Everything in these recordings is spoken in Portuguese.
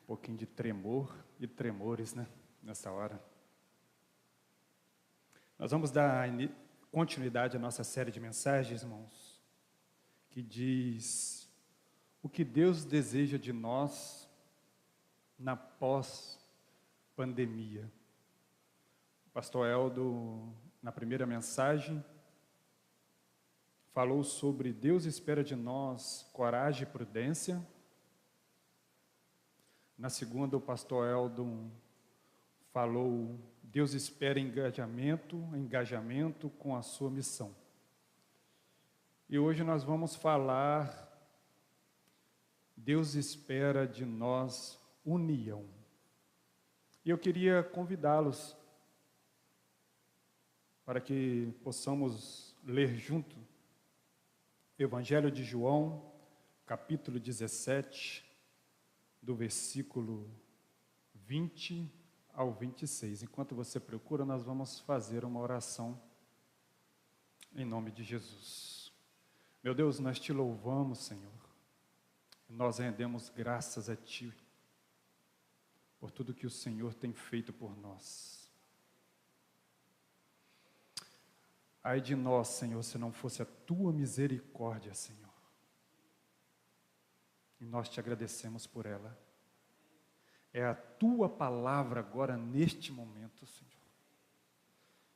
pouquinho de tremor e tremores, né, nessa hora. Nós vamos dar continuidade à nossa série de mensagens, irmãos, que diz o que Deus deseja de nós na pós-pandemia. O pastor Eldo, na primeira mensagem, falou sobre Deus espera de nós coragem e prudência. Na segunda, o pastor Eldon falou, Deus espera engajamento com a sua missão. E hoje nós vamos falar, Deus espera de nós união. E eu queria convidá-los para que possamos ler junto Evangelho de João, capítulo 17, do versículo 20 ao 26. Enquanto você procura, nós vamos fazer uma oração em nome de Jesus. Meu Deus, nós te louvamos, Senhor. Nós rendemos graças a Ti por tudo que o Senhor tem feito por nós. Ai de nós, Senhor, se não fosse a Tua misericórdia, Senhor. E nós te agradecemos por ela. É a Tua palavra agora, neste momento, Senhor.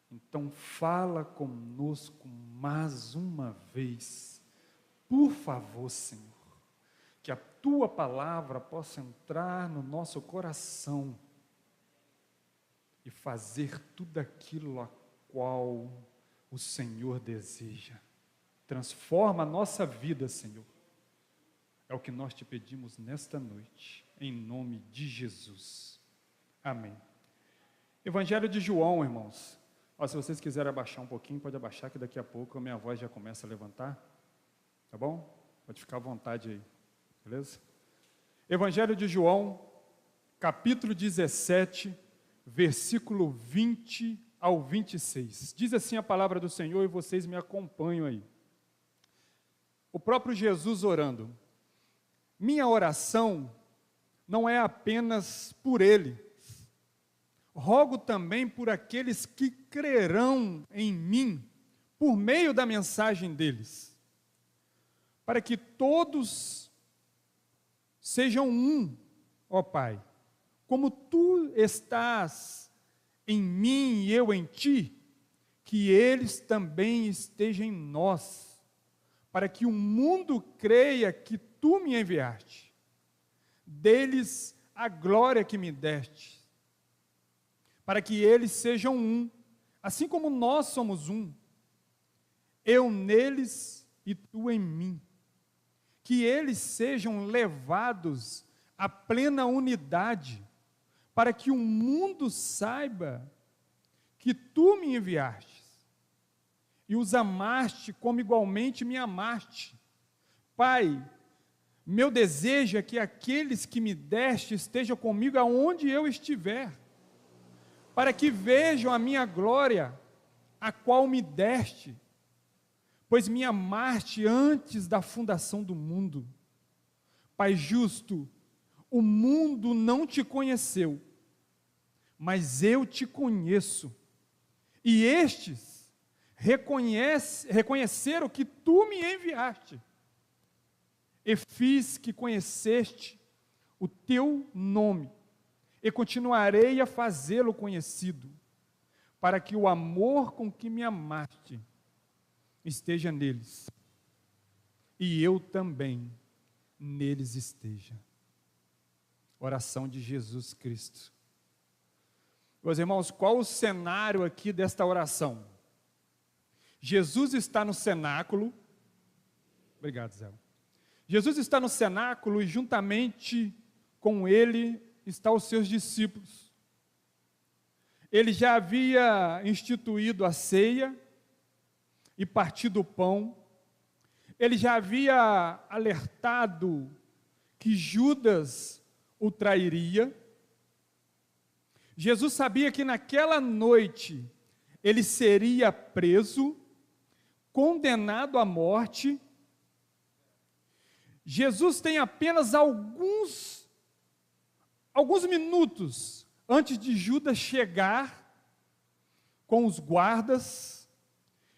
Então, fala conosco mais uma vez. Por favor, Senhor. Que a Tua palavra possa entrar no nosso coração e fazer tudo aquilo a qual o Senhor deseja. Transforma a nossa vida, Senhor. É o que nós te pedimos nesta noite, em nome de Jesus. Amém. Evangelho de João, irmãos. Se vocês quiserem abaixar um pouquinho, pode abaixar, que daqui a pouco a minha voz já começa a levantar. Tá bom? Pode ficar à vontade aí. Beleza? Evangelho de João, capítulo 17, versículo 20 ao 26. Diz assim a palavra do Senhor e vocês me acompanham aí. O próprio Jesus orando. Minha oração não é apenas por ele. Rogo também por aqueles que crerão em mim, por meio da mensagem deles, para que todos sejam um, ó Pai, como Tu estás em mim e eu em Ti, que eles também estejam em nós, para que o mundo creia que Tu me enviaste, deles a glória que me deste, para que eles sejam um, assim como nós somos um, eu neles e Tu em mim, que eles sejam levados à plena unidade, para que o mundo saiba que Tu me enviaste, e os amaste como igualmente me amaste. Pai, meu desejo é que aqueles que me deste estejam comigo aonde eu estiver, para que vejam a minha glória, a qual me deste, pois me amaste antes da fundação do mundo. Pai justo, o mundo não Te conheceu, mas eu Te conheço, e estes reconheceram que Tu me enviaste, e fiz que conheceste o Teu nome, e continuarei a fazê-lo conhecido, para que o amor com que me amaste esteja neles, e eu também neles esteja. Oração de Jesus Cristo. Meus irmãos, qual o cenário aqui desta oração? Jesus está no cenáculo. Obrigado, Zé. Jesus está no cenáculo e juntamente com ele estão os seus discípulos. Ele já havia instituído a ceia e partido o pão. Ele já havia alertado que Judas o trairia. Jesus sabia que naquela noite ele seria preso, condenado à morte. Jesus tem apenas Alguns minutos antes de Judas chegar com os guardas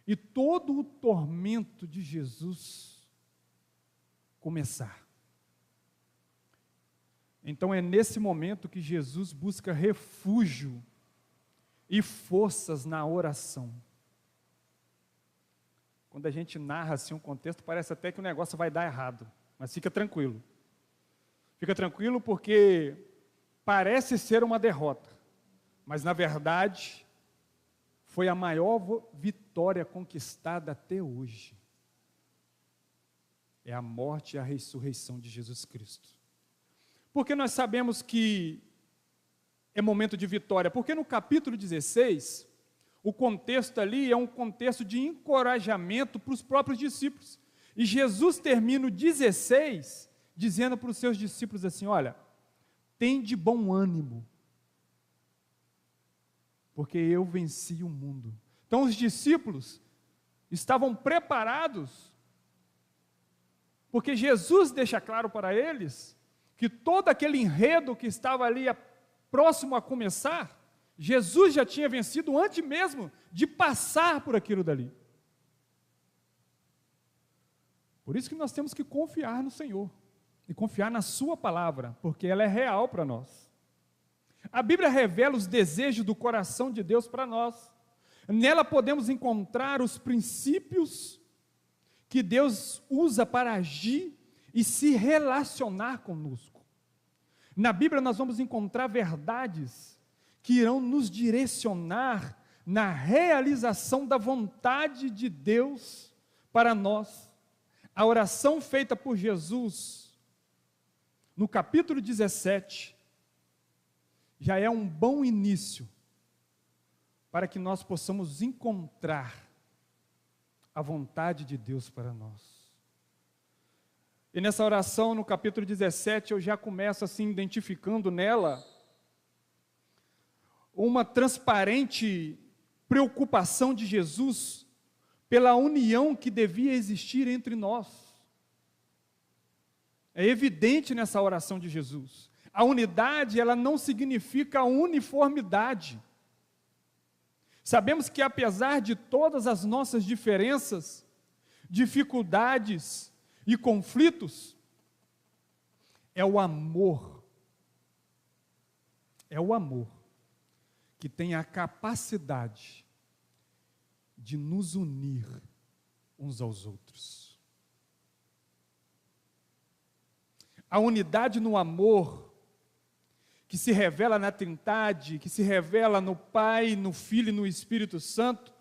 e todo o tormento de Jesus começar. Então é nesse momento que Jesus busca refúgio e forças na oração. Quando a gente narra assim um contexto, parece até que o negócio vai dar errado, mas fica tranquilo. Fica tranquilo porque parece ser uma derrota, mas na verdade foi a maior vitória conquistada até hoje. É a morte e a ressurreição de Jesus Cristo. Porque nós sabemos que é momento de vitória? Porque no capítulo 16, o contexto ali é um contexto de encorajamento para os próprios discípulos. E Jesus termina o 16 dizendo para os seus discípulos assim: olha, tem de bom ânimo, porque eu venci o mundo. Então os discípulos estavam preparados, porque Jesus deixa claro para eles que todo aquele enredo que estava ali próximo a começar, Jesus já tinha vencido antes mesmo de passar por aquilo dali. Por isso que nós temos que confiar no Senhor e confiar na sua palavra, porque ela é real para nós. A Bíblia revela os desejos do coração de Deus para nós. Nela podemos encontrar os princípios que Deus usa para agir e se relacionar conosco. Na Bíblia nós vamos encontrar verdades que irão nos direcionar na realização da vontade de Deus para nós. A oração feita por Jesus, no capítulo 17, já é um bom início para que nós possamos encontrar a vontade de Deus para nós. E nessa oração, no capítulo 17, eu já começo assim, identificando nela uma transparente preocupação de Jesus pela união que devia existir entre nós. É evidente nessa oração de Jesus. A unidade, ela não significa uniformidade. Sabemos que apesar de todas as nossas diferenças, dificuldades e conflitos, é o amor que tem a capacidade de nos unir uns aos outros. A unidade no amor, que se revela na Trindade, que se revela no Pai, no Filho e no Espírito Santo,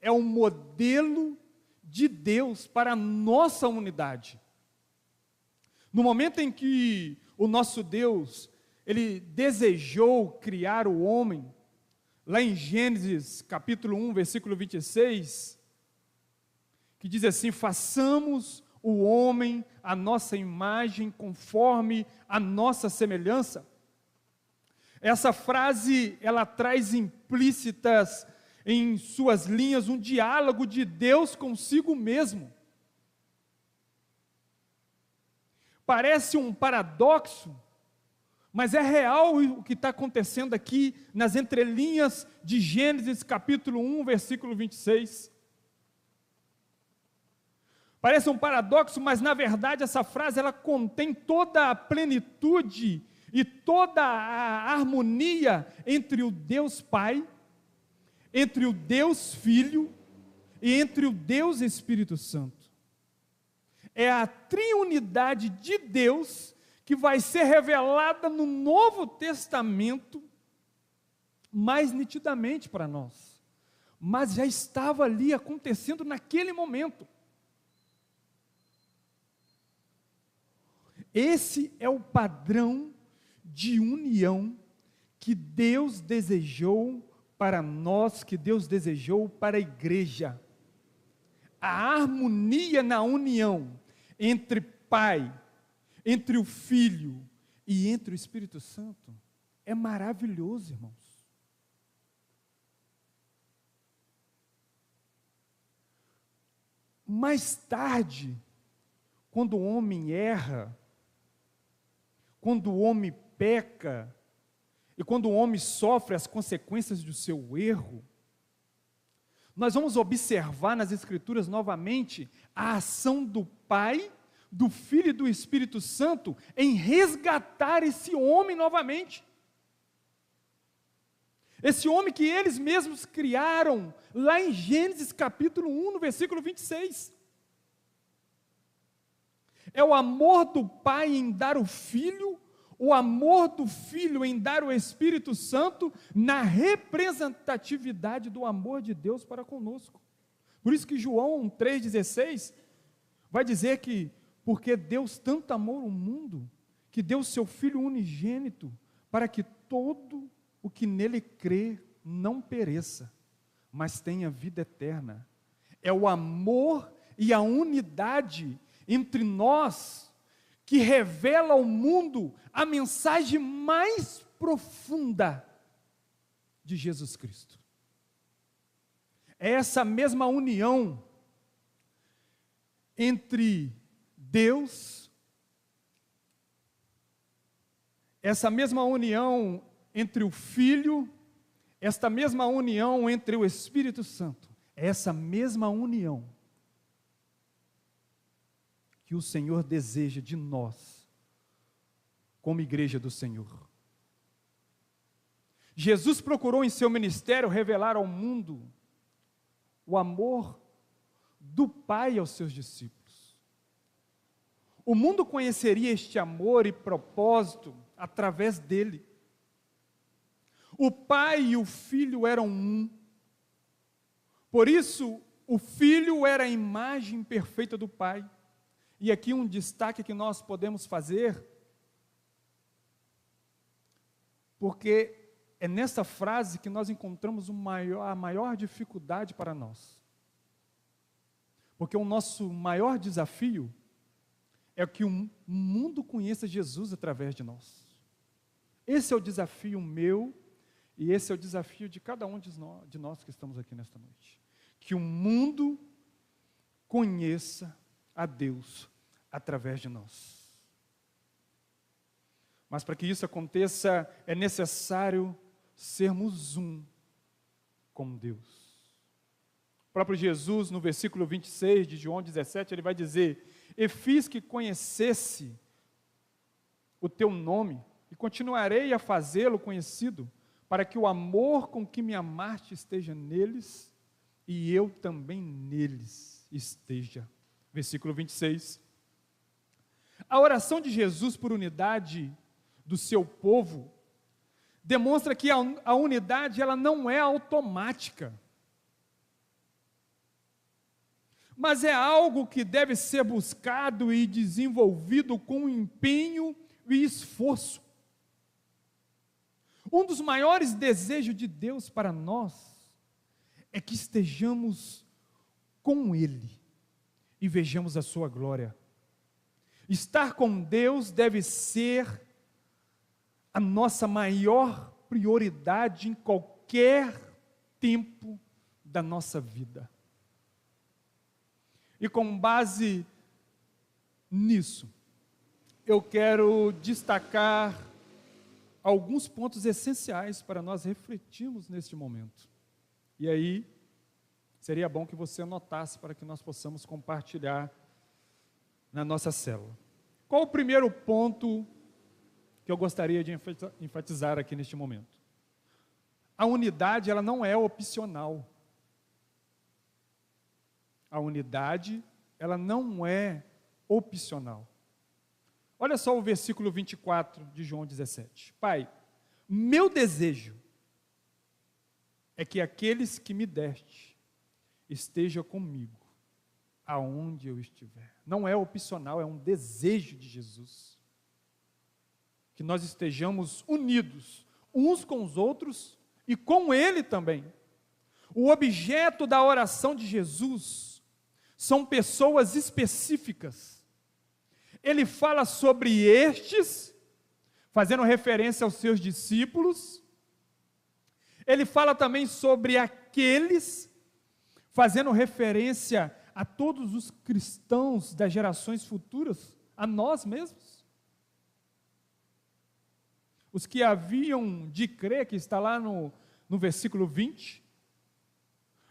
é um modelo de Deus para a nossa unidade. No momento em que o nosso Deus, Ele desejou criar o homem, lá em Gênesis capítulo 1, versículo 26, que diz assim: façamos o homem à nossa imagem, conforme a nossa semelhança. Essa frase, ela traz implícitas em suas linhas um diálogo de Deus consigo mesmo. Parece um paradoxo, mas é real o que está acontecendo aqui nas entrelinhas de Gênesis capítulo 1, versículo 26. Parece um paradoxo, mas na verdade essa frase ela contém toda a plenitude e toda a harmonia entre o Deus Pai, entre o Deus Filho e entre o Deus Espírito Santo. É a triunidade de Deus que vai ser revelada no Novo Testamento mais nitidamente para nós, mas já estava ali acontecendo naquele momento. Esse é o padrão de união que Deus desejou para nós, que Deus desejou para a igreja. A harmonia na união entre Pai, entre o Filho e entre o Espírito Santo é maravilhoso, irmãos. Mais tarde, quando o homem erra, quando o homem peca e quando o homem sofre as consequências do seu erro, nós vamos observar nas Escrituras novamente a ação do Pai, do Filho e do Espírito Santo em resgatar esse homem novamente. Esse homem que eles mesmos criaram, lá em Gênesis capítulo 1, no versículo 26. É o amor do Pai em dar o Filho, o amor do Filho em dar o Espírito Santo, na representatividade do amor de Deus para conosco. Por isso que João 3,16 vai dizer que, porque Deus tanto amou o mundo, que deu o seu Filho unigênito, para que todo o que nele crê não pereça, mas tenha vida eterna. É o amor e a unidade entre nós que revela ao mundo a mensagem mais profunda de Jesus Cristo. É essa mesma união entre Deus, essa mesma união entre o Filho, esta mesma união entre o Espírito Santo, é essa mesma união que o Senhor deseja de nós, como igreja do Senhor. Jesus procurou em seu ministério revelar ao mundo o amor do Pai aos seus discípulos. O mundo conheceria este amor e propósito através dele. O Pai e o Filho eram um. Por isso, o Filho era a imagem perfeita do Pai. E aqui um destaque que nós podemos fazer, porque é nessa frase que nós encontramos a maior dificuldade para nós. Porque o nosso maior desafio é que o mundo conheça Jesus através de nós. Esse é o desafio meu e esse é o desafio de cada um de nós que estamos aqui nesta noite. Que o mundo conheça a Deus através de nós. Mas para que isso aconteça, é necessário sermos um com Deus. O próprio Jesus, no versículo 26 de João 17, ele vai dizer: e fiz que conhecesse o teu nome, e continuarei a fazê-lo conhecido, para que o amor com que me amaste esteja neles, e eu também neles esteja. Versículo 26. A oração de Jesus por unidade do seu povo demonstra que a unidade ela não é automática, mas é algo que deve ser buscado e desenvolvido com empenho e esforço. Um dos maiores desejos de Deus para nós é que estejamos com Ele e vejamos a sua glória. Estar com Deus deve ser a nossa maior prioridade em qualquer tempo da nossa vida. E com base nisso, eu quero destacar alguns pontos essenciais para nós refletirmos neste momento. E aí, seria bom que você anotasse para que nós possamos compartilhar na nossa célula. Qual o primeiro ponto que eu gostaria de enfatizar aqui neste momento? A unidade, ela não é opcional. A unidade, ela não é opcional. Olha só o versículo 24 de João 17. Pai, meu desejo é que aqueles que me deste estejam comigo, aonde eu estiver. Não é opcional, é um desejo de Jesus. Que nós estejamos unidos uns com os outros e com Ele também. O objeto da oração de Jesus são pessoas específicas. Ele fala sobre estes, fazendo referência aos seus discípulos. Ele fala também sobre aqueles, fazendo referência a todos os cristãos das gerações futuras, a nós mesmos. os que haviam de crer, que está lá no versículo 20,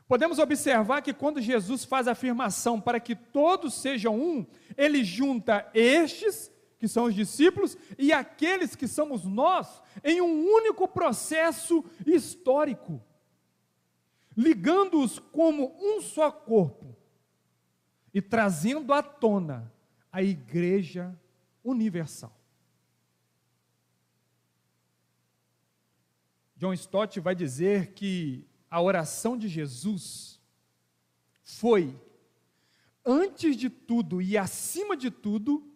podemos observar que quando Jesus faz a afirmação para que todos sejam um, ele junta estes, que são os discípulos, e aqueles que somos nós, em um único processo histórico, ligando-os como um só corpo, e trazendo à tona a Igreja Universal. John Stott vai dizer que a oração de Jesus foi, antes de tudo e acima de tudo,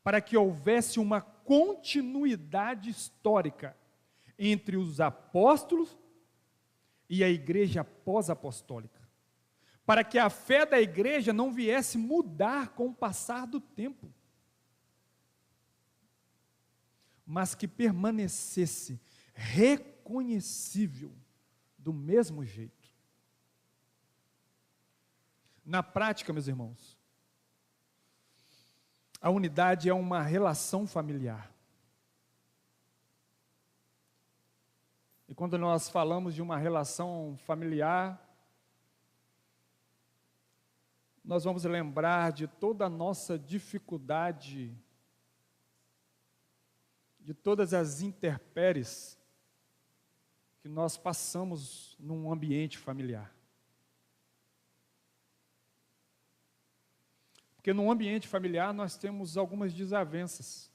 para que houvesse uma continuidade histórica entre os apóstolos e a igreja pós-apostólica, para que a fé da igreja não viesse mudar com o passar do tempo, mas que permanecesse reconhecível do mesmo jeito. Na prática, meus irmãos, a unidade é uma relação familiar. E quando nós falamos de uma relação familiar, nós vamos lembrar de toda a nossa dificuldade, de todas as intempéries que nós passamos num ambiente familiar. Porque num ambiente familiar nós temos algumas desavenças,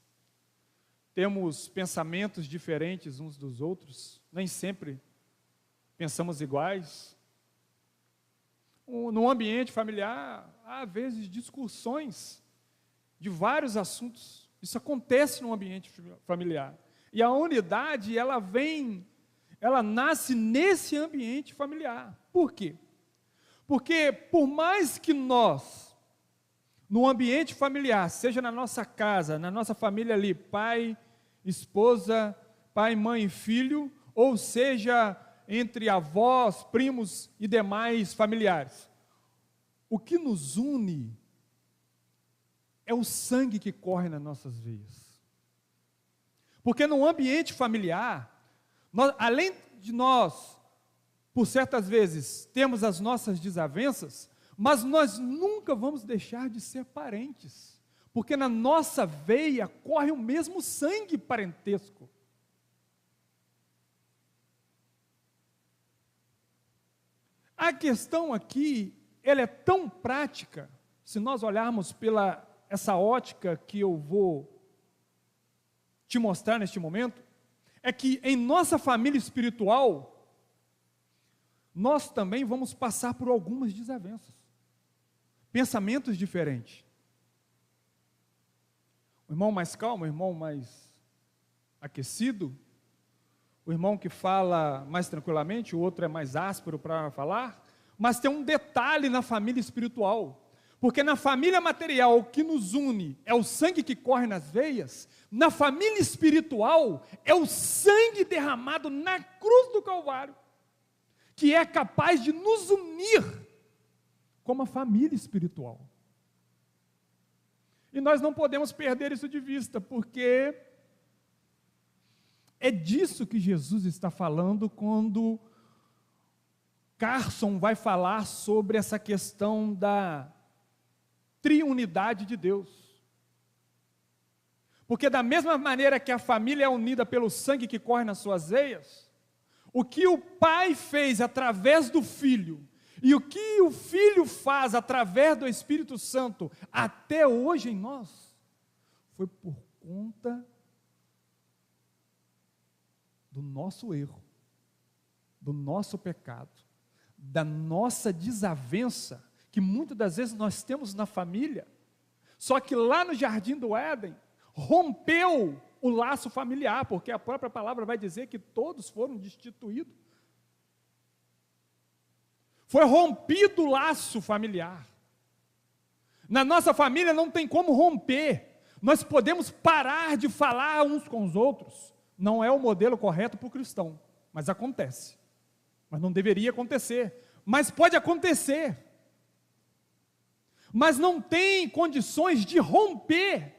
temos pensamentos diferentes uns dos outros, nem sempre pensamos iguais. No ambiente familiar, há às vezes discussões de vários assuntos. Isso acontece no ambiente familiar. E a unidade, ela nasce nesse ambiente familiar. Por quê? Porque por mais que nós, no ambiente familiar, seja na nossa casa, na nossa família ali, pai, esposa, pai, mãe e filho, ou seja, entre avós, primos e demais familiares, o que nos une é o sangue que corre nas nossas veias. Porque no ambiente familiar, além de nós, por certas vezes, temos as nossas desavenças, mas nós nunca vamos deixar de ser parentes, porque na nossa veia corre o mesmo sangue parentesco. A questão aqui, ela é tão prática, se nós olharmos pela essa ótica que eu vou te mostrar neste momento, é que em nossa família espiritual, nós também vamos passar por algumas desavenças, pensamentos diferentes. O irmão mais calmo, o irmão mais aquecido, o irmão que fala mais tranquilamente, o outro é mais áspero para falar, mas tem um detalhe na família espiritual, porque na família material o que nos une é o sangue que corre nas veias, na família espiritual é o sangue derramado na cruz do Calvário, que é capaz de nos unir como a família espiritual. E nós não podemos perder isso de vista, porque é disso que Jesus está falando quando Carson vai falar sobre essa questão da triunidade de Deus. Porque da mesma maneira que a família é unida pelo sangue que corre nas suas veias, o que o Pai fez através do Filho, e o que o Filho faz através do Espírito Santo, até hoje em nós, foi por conta do nosso erro, do nosso pecado, da nossa desavença, que muitas das vezes nós temos na família, só que lá no Jardim do Éden, rompeu o laço familiar, porque a própria palavra vai dizer que todos foram destituídos. Foi rompido o laço familiar. Na nossa família não tem como romper, nós podemos parar de falar uns com os outros, não é o modelo correto para o cristão, mas acontece, mas não deveria acontecer, mas pode acontecer, mas não tem condições de romper.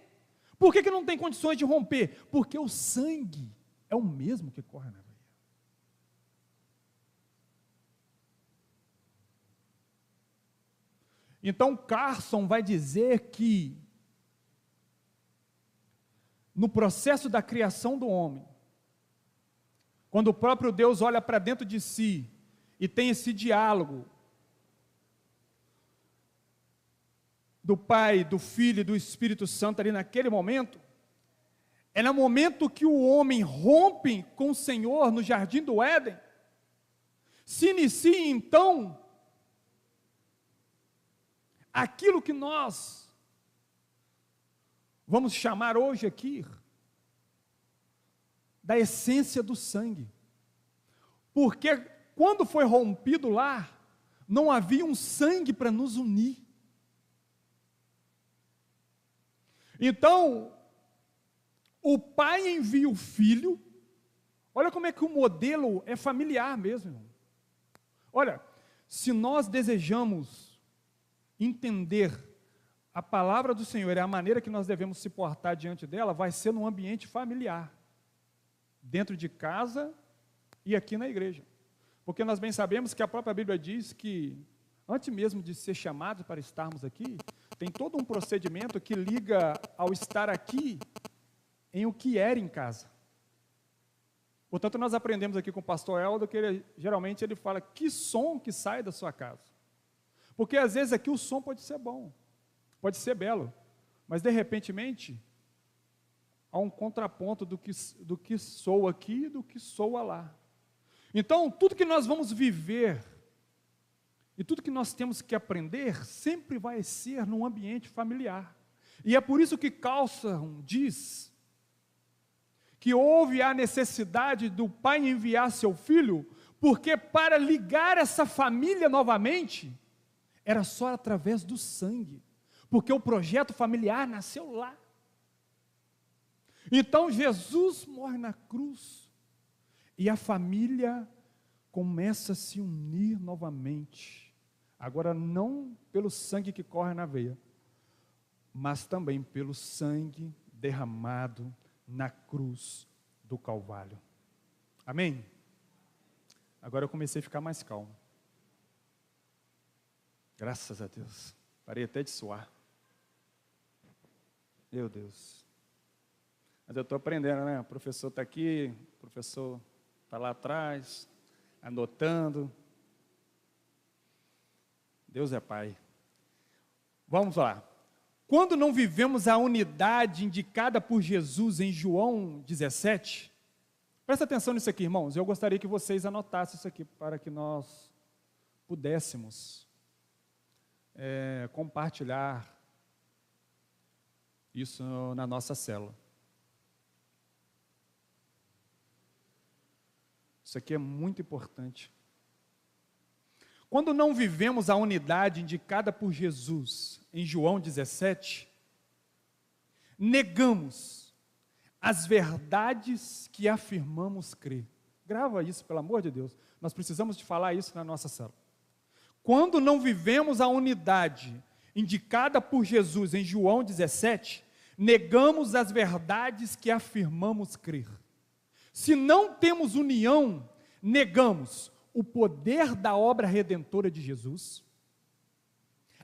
Por que não tem condições de romper? Porque o sangue é o mesmo que corre na veia. Então Carson vai dizer que no processo da criação do homem, quando o próprio Deus olha para dentro de si e tem esse diálogo do Pai, do Filho e do Espírito Santo ali naquele momento, é no momento que o homem rompe com o Senhor no jardim do Éden, se inicia então aquilo que nós vamos chamar hoje aqui da essência do sangue. Porque quando foi rompido lá, não havia um sangue para nos unir. Então, o pai envia o filho. Olha como é que o modelo é familiar mesmo, irmão. Olha, se nós desejamos entender a palavra do Senhor e a maneira que nós devemos se portar diante dela, vai ser num ambiente familiar, dentro de casa e aqui na igreja. Porque nós bem sabemos que a própria Bíblia diz que, antes mesmo de ser chamados para estarmos aqui, tem todo um procedimento que liga ao estar aqui em o que era em casa. Portanto, nós aprendemos aqui com o pastor Eldo que geralmente ele fala que som que sai da sua casa. Porque às vezes aqui o som pode ser bom, pode ser belo, mas de repentemente há um contraponto do que soa aqui e do que soa lá. Então, tudo que nós vamos viver e tudo que nós temos que aprender sempre vai ser num ambiente familiar. E é por isso que Carlson diz que houve a necessidade do pai enviar seu filho, porque para ligar essa família novamente, era só através do sangue, porque o projeto familiar nasceu lá. Então Jesus morre na cruz, e a família começa a se unir novamente, agora não pelo sangue que corre na veia, mas também pelo sangue derramado na cruz do Calvário. Amém? Agora eu comecei a ficar mais calmo. Graças a Deus. Parei até de suar. Meu Deus. Mas eu estou aprendendo, né? O professor está aqui, o professor está lá atrás, anotando. Deus é Pai. Vamos lá. Quando não vivemos a unidade indicada por Jesus em João 17, presta atenção nisso aqui, irmãos. Eu gostaria que vocês anotassem isso aqui para que nós pudéssemos compartilhar isso na nossa célula. Isso aqui é muito importante. Quando não vivemos a unidade indicada por Jesus em João 17, negamos as verdades que afirmamos crer. Grava isso, pelo amor de Deus. Nós precisamos de falar isso na nossa célula. Quando não vivemos a unidade indicada por Jesus em João 17, negamos as verdades que afirmamos crer. Se não temos união, negamos o poder da obra redentora de Jesus,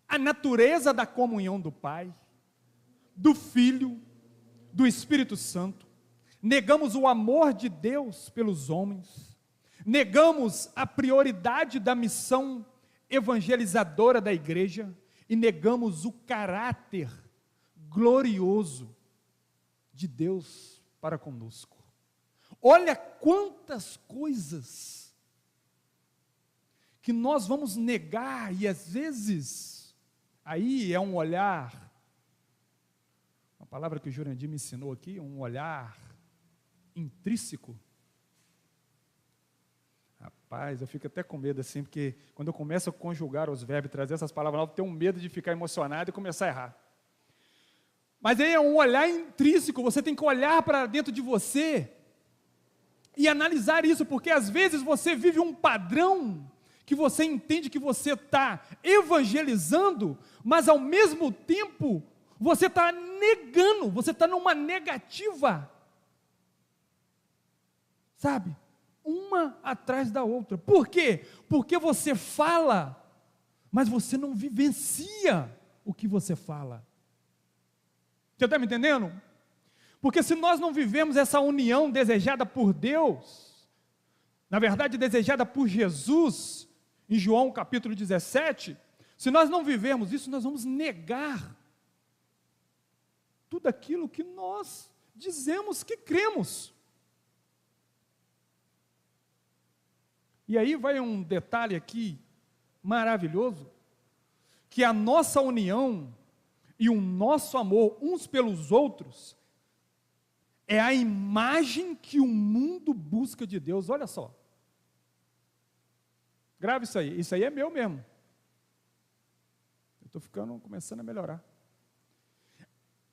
a natureza da comunhão do Pai, do Filho, do Espírito Santo, negamos o amor de Deus pelos homens, negamos a prioridade da missão evangelizadora da igreja e negamos o caráter glorioso de Deus para conosco. Olha quantas coisas que nós vamos negar, e às vezes, aí é um olhar, uma palavra que o Jurandir me ensinou aqui, um olhar intrínseco. Rapaz, eu fico até com medo assim, porque quando eu começo a conjugar os verbos, trazer essas palavras novas, eu tenho medo de ficar emocionado e começar a errar. Mas aí é um olhar intrínseco, você tem que olhar para dentro de você e analisar isso, porque às vezes você vive um padrão que você entende que você está evangelizando, mas ao mesmo tempo você está negando, você está numa negativa. sabe? Uma atrás da outra. Por quê? Porque você fala, mas você não vivencia o que você fala. Você está me entendendo? Porque se nós não vivemos essa união desejada por Deus, na verdade desejada por Jesus, em João capítulo 17, se nós não vivermos isso, nós vamos negar tudo aquilo que nós dizemos que cremos. E aí vai um detalhe aqui maravilhoso, que a nossa união e o nosso amor uns pelos outros é a imagem que o mundo busca de Deus. Olha só. Grave isso aí é meu mesmo. Eu estou começando a melhorar.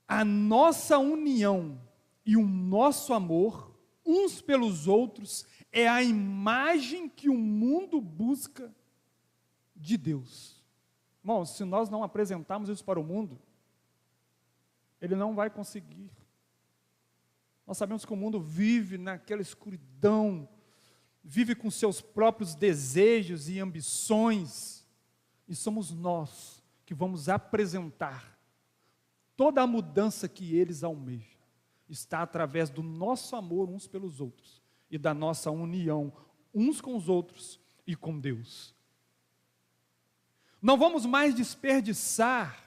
A nossa união e o nosso amor uns pelos outros é a imagem que o mundo busca de Deus. Irmãos, se nós não apresentarmos isso para o mundo, ele não vai conseguir. Nós sabemos que o mundo vive naquela escuridão, vive com seus próprios desejos e ambições, e somos nós que vamos apresentar toda a mudança que eles almejam. Está através do nosso amor uns pelos outros e da nossa união uns com os outros e com Deus. Não vamos mais desperdiçar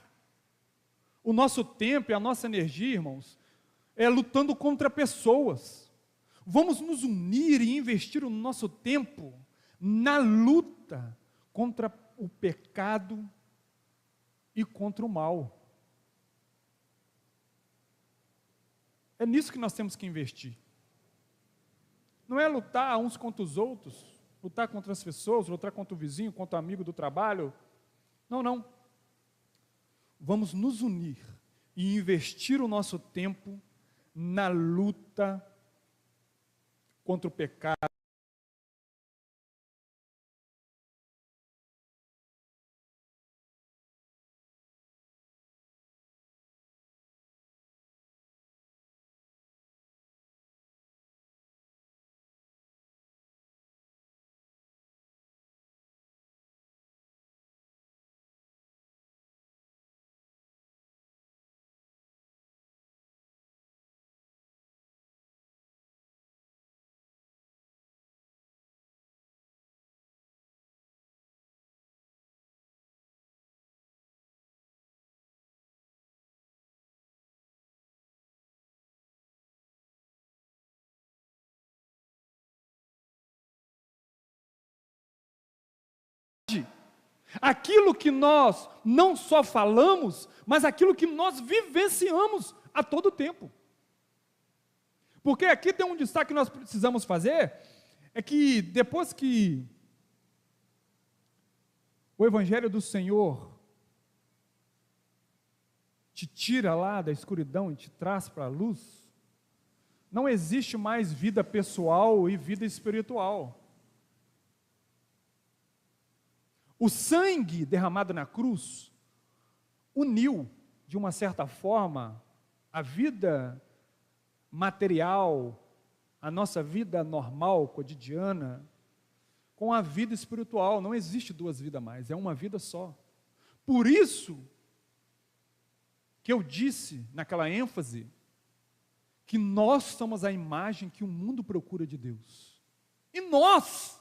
o nosso tempo e a nossa energia, irmãos, lutando contra pessoas. Vamos nos unir e investir o nosso tempo na luta contra o pecado e contra o mal. É nisso que nós temos que investir. Não é lutar uns contra os outros, lutar contra as pessoas, lutar contra o vizinho, contra o amigo do trabalho. Não, não. Vamos nos unir e investir o nosso tempo na luta contra o pecado. Aquilo que nós não só falamos, mas aquilo que nós vivenciamos a todo tempo. Porque aqui tem um destaque que nós precisamos fazer, é que depois que o Evangelho do Senhor te tira lá da escuridão e te traz para a luz, não existe mais vida pessoal e vida espiritual. O sangue derramado na cruz uniu, de uma certa forma, a vida material, a nossa vida normal, cotidiana, com a vida espiritual. Não existe duas vidas mais, é uma vida só. Por isso que eu disse naquela ênfase que nós somos a imagem que o mundo procura de Deus. E nós,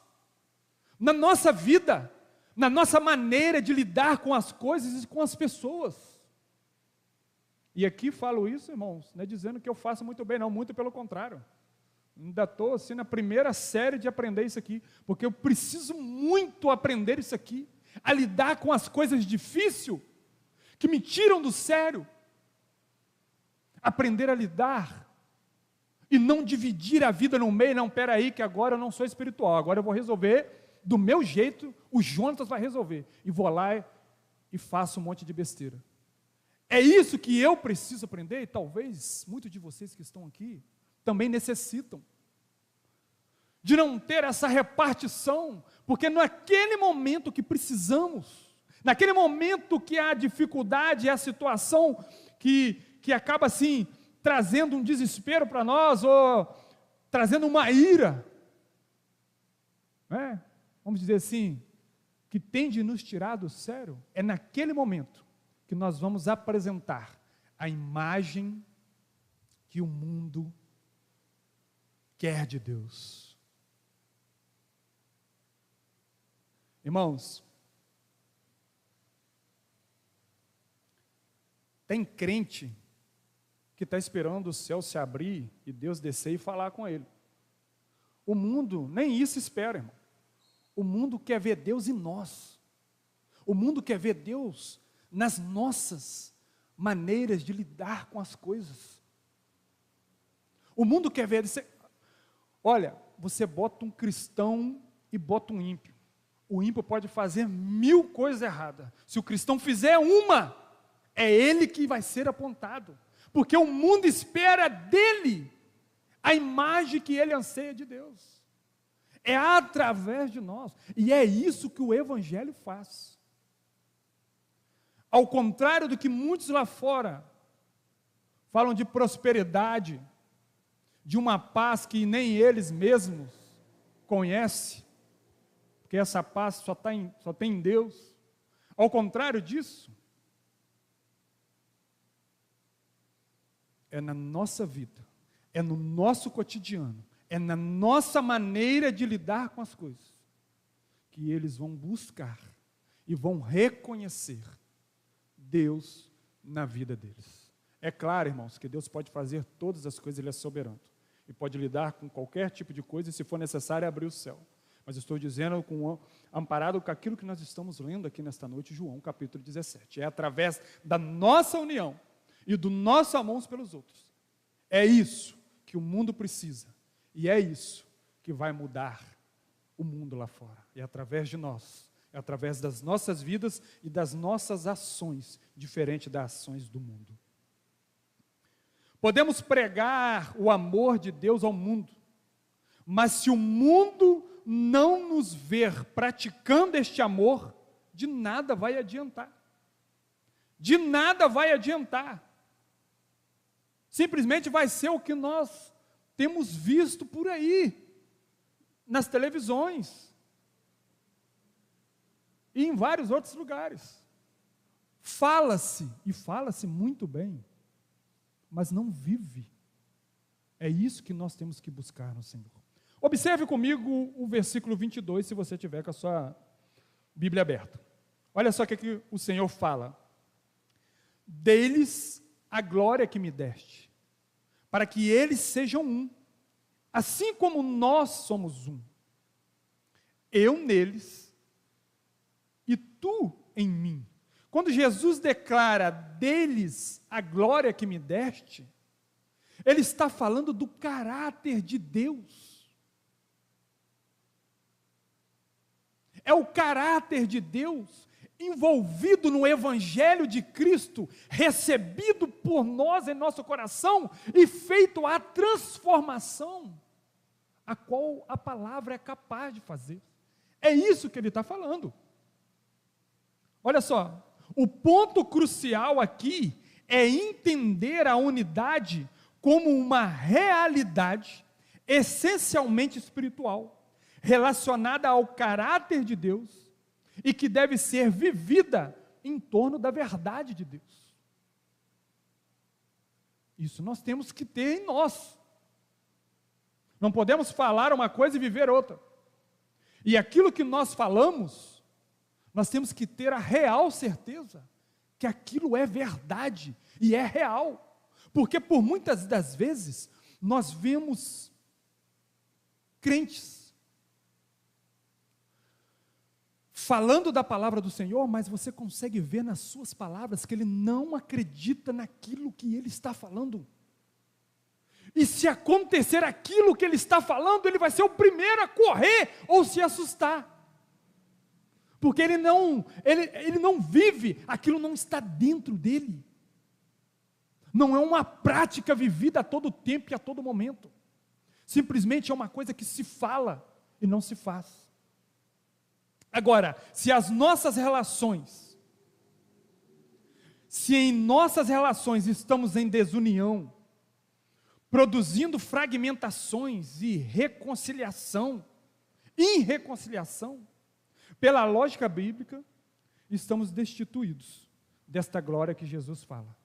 na nossa vida, na nossa maneira de lidar com as coisas e com as pessoas. E aqui falo isso, irmãos, não é dizendo que eu faço muito bem, não, muito pelo contrário. Ainda estou assim na primeira série de aprender isso aqui, porque eu preciso muito aprender isso aqui, a lidar com as coisas difíceis, que me tiram do sério. Aprender a lidar, e não dividir a vida no meio, não, peraí, que agora eu não sou espiritual, agora eu vou resolver do meu jeito, o Jonatas vai resolver. E vou lá e faço um monte de besteira. É isso que eu preciso aprender, e talvez muitos de vocês que estão aqui também necessitam. De não ter essa repartição, porque naquele momento que precisamos, naquele momento que há dificuldade, é a situação que acaba assim, trazendo um desespero para nós, ou trazendo uma ira, né? Vamos dizer assim, que tem de nos tirar do sério, é naquele momento que nós vamos apresentar a imagem que o mundo quer de Deus. Irmãos, tem crente que está esperando o céu se abrir e Deus descer e falar com ele. O mundo nem isso espera, irmão. O mundo quer ver Deus em nós. O mundo quer ver Deus nas nossas maneiras de lidar com as coisas. O mundo quer ver... Olha, você bota um cristão e bota um ímpio. O ímpio pode fazer 1000 coisas erradas. Se o cristão fizer uma, é ele que vai ser apontado. Porque o mundo espera dele a imagem que ele anseia de Deus. É através de nós. E é isso que o Evangelho faz. Ao contrário do que muitos lá fora falam de prosperidade, de uma paz que nem eles mesmos conhecem, porque essa paz só tem em Deus. Ao contrário disso, é na nossa vida, é no nosso cotidiano, é na nossa maneira de lidar com as coisas, que eles vão buscar e vão reconhecer Deus na vida deles. É claro, irmãos, que Deus pode fazer todas as coisas, Ele é soberano, e pode lidar com qualquer tipo de coisa, e se for necessário, abrir o céu. Mas estou dizendo, amparado com aquilo que nós estamos lendo aqui nesta noite, João capítulo 17. É através da nossa união e do nosso amor uns pelos outros. É isso que o mundo precisa. E é isso que vai mudar o mundo lá fora. É através de nós. É através das nossas vidas e das nossas ações, diferente das ações do mundo. Podemos pregar o amor de Deus ao mundo, mas se o mundo não nos ver praticando este amor, de nada vai adiantar. De nada vai adiantar. Simplesmente vai ser o que nós temos visto por aí, nas televisões, e em vários outros lugares. Fala-se, e fala-se muito bem, mas não vive. É isso que nós temos que buscar no Senhor. Observe comigo o versículo 22, se você tiver com a sua Bíblia aberta. Olha só o que o Senhor fala. Deles a glória que me deste, para que eles sejam um, assim como nós somos um. Eu neles e tu em mim. Quando Jesus declara deles a glória que me deste, Ele está falando do caráter de Deus. É o caráter de Deus envolvido no Evangelho de Cristo, recebido por nós em nosso coração e feito a transformação, a qual a palavra é capaz de fazer. É isso que ele está falando. Olha só, o ponto crucial aqui é entender a unidade como uma realidade essencialmente espiritual, relacionada ao caráter de Deus e que deve ser vivida em torno da verdade de Deus. Isso nós temos que ter em nós. Não podemos falar uma coisa e viver outra. E aquilo que nós falamos, nós temos que ter a real certeza que aquilo é verdade e é real. Porque por muitas das vezes nós vemos crentes falando da palavra do Senhor, mas você consegue ver nas suas palavras que ele não acredita naquilo que ele está falando. E se acontecer aquilo que ele está falando, ele vai ser o primeiro a correr ou se assustar. Porque ele não vive, aquilo não está dentro dele. Não é uma prática vivida a todo tempo e a todo momento. Simplesmente é uma coisa que se fala e não se faz. Agora, se em nossas relações estamos em desunião, produzindo fragmentações e irreconciliação, pela lógica bíblica, estamos destituídos desta glória que Jesus fala.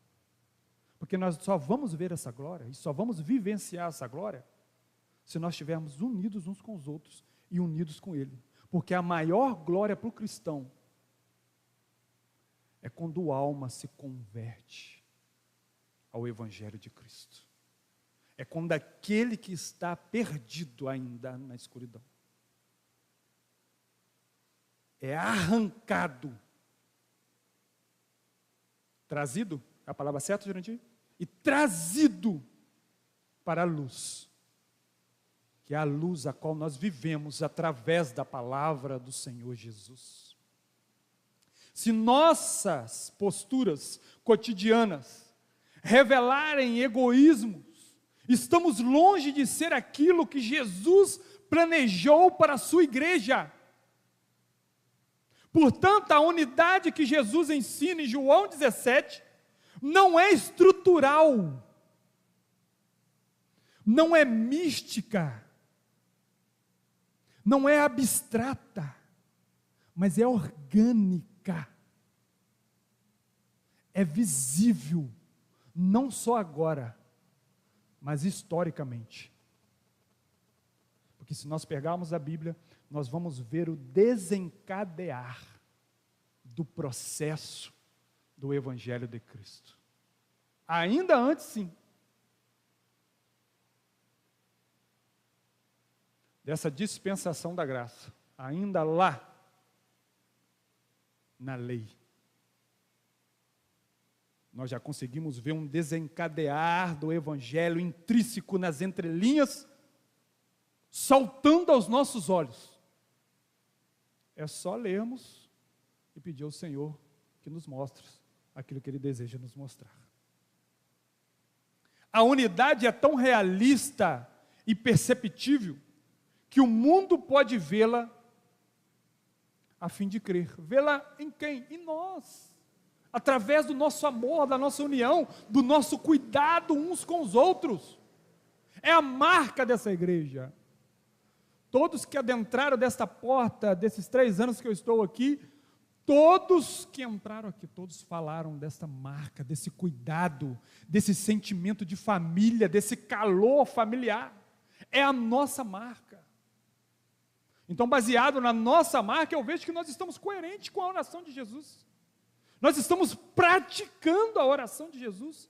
Porque nós só vamos ver essa glória, e só vamos vivenciar essa glória, se nós estivermos unidos uns com os outros e unidos com Ele. Porque a maior glória para o cristão é quando a alma se converte ao Evangelho de Cristo. É quando aquele que está perdido ainda na escuridão é arrancado, trazido, é a palavra certa, Jurandir? E trazido para a luz, que é a luz a qual nós vivemos através da palavra do Senhor Jesus. Se nossas posturas cotidianas revelarem egoísmos, estamos longe de ser aquilo que Jesus planejou para a sua igreja. Portanto, a unidade que Jesus ensina em João 17 não é estrutural, não é mística, não é abstrata, mas é orgânica, é visível, não só agora, mas historicamente. Porque se nós pegarmos a Bíblia, nós vamos ver o desencadear do processo do Evangelho de Cristo. Ainda antes, sim, dessa dispensação da graça, ainda lá, na lei, nós já conseguimos ver um desencadear do Evangelho intrínseco nas entrelinhas, saltando aos nossos olhos. É só lermos e pedir ao Senhor que nos mostre aquilo que Ele deseja nos mostrar. A unidade é tão realista e perceptível que o mundo pode vê-la a fim de crer. Vê-la em quem? Em nós. Através do nosso amor, da nossa união, do nosso cuidado uns com os outros. É a marca dessa igreja. Todos que adentraram desta porta, desses 3 anos que eu estou aqui, todos que entraram aqui, todos falaram desta marca, desse cuidado, desse sentimento de família, desse calor familiar. É a nossa marca. Então, baseado na nossa marca, eu vejo que nós estamos coerentes com a oração de Jesus. Nós estamos praticando a oração de Jesus.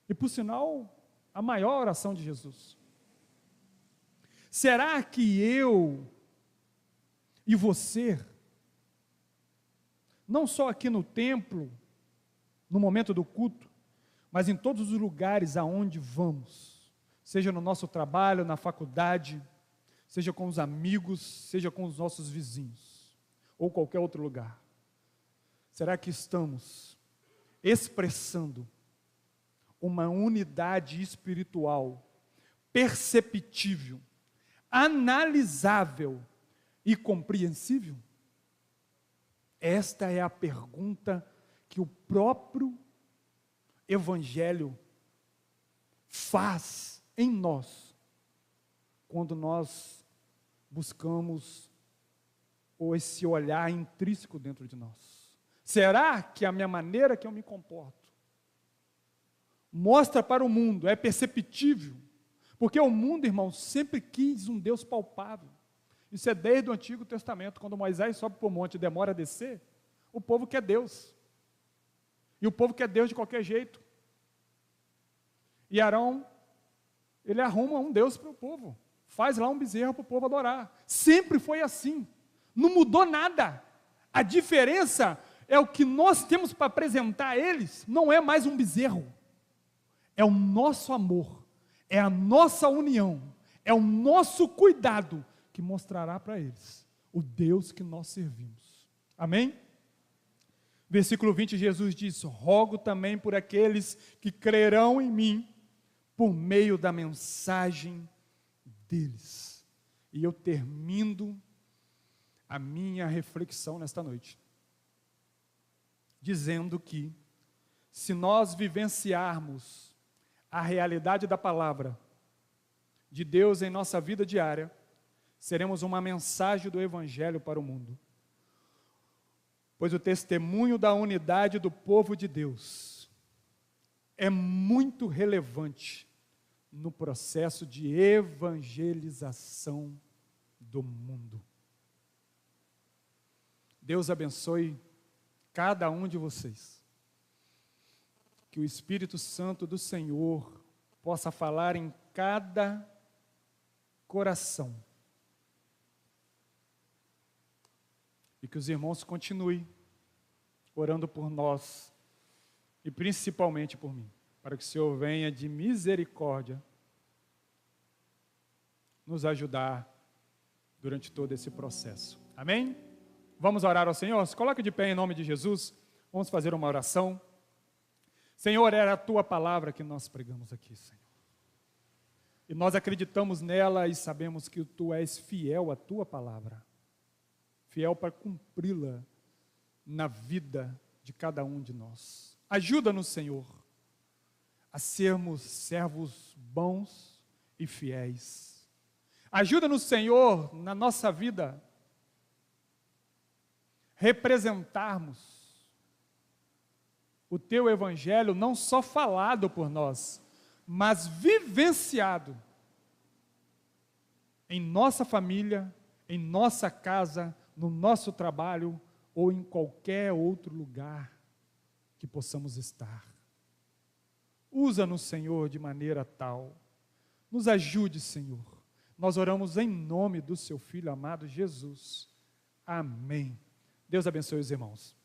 E, por sinal, a maior oração de Jesus. Será que eu e você, não só aqui no templo, no momento do culto, mas em todos os lugares aonde vamos, seja no nosso trabalho, na faculdade, seja com os amigos, seja com os nossos vizinhos, ou qualquer outro lugar, será que estamos expressando uma unidade espiritual perceptível, analisável e compreensível? Esta é a pergunta que o próprio Evangelho faz em nós, quando nós buscamos esse olhar intrínseco dentro de nós. Será que a minha maneira que eu me comporto mostra para o mundo, é perceptível? Porque o mundo, irmão, sempre quis um Deus palpável. Isso é desde o Antigo Testamento, quando Moisés sobe para o monte e demora a descer, o povo quer Deus. E o povo quer Deus de qualquer jeito. E Arão, ele arruma um Deus para o povo. Faz lá um bezerro para o povo adorar. Sempre foi assim. Não mudou nada. A diferença é o que nós temos para apresentar a eles, não é mais um bezerro. É o nosso amor. É a nossa união, é o nosso cuidado que mostrará para eles o Deus que nós servimos. Amém? Versículo 20, Jesus diz: rogo também por aqueles que crerão em mim, por meio da mensagem deles. E eu termino a minha reflexão nesta noite, dizendo que, se nós vivenciarmos a realidade da palavra de Deus em nossa vida diária, seremos uma mensagem do Evangelho para o mundo. Pois o testemunho da unidade do povo de Deus é muito relevante no processo de evangelização do mundo. Deus abençoe cada um de vocês. Que o Espírito Santo do Senhor possa falar em cada coração. E que os irmãos continuem orando por nós e principalmente por mim, para que o Senhor venha de misericórdia nos ajudar durante todo esse processo. Amém? Vamos orar ao Senhor? Se coloque de pé em nome de Jesus. Vamos fazer uma oração. Senhor, era a Tua palavra que nós pregamos aqui, Senhor. E nós acreditamos nela e sabemos que Tu és fiel à Tua palavra. Fiel para cumpri-la na vida de cada um de nós. Ajuda-nos, Senhor, a sermos servos bons e fiéis. Ajuda-nos, Senhor, na nossa vida, representarmos o Teu Evangelho não só falado por nós, mas vivenciado em nossa família, em nossa casa, no nosso trabalho ou em qualquer outro lugar que possamos estar. Usa-nos, Senhor, de maneira tal. Nos ajude, Senhor. Nós oramos em nome do Seu Filho amado Jesus. Amém. Deus abençoe os irmãos.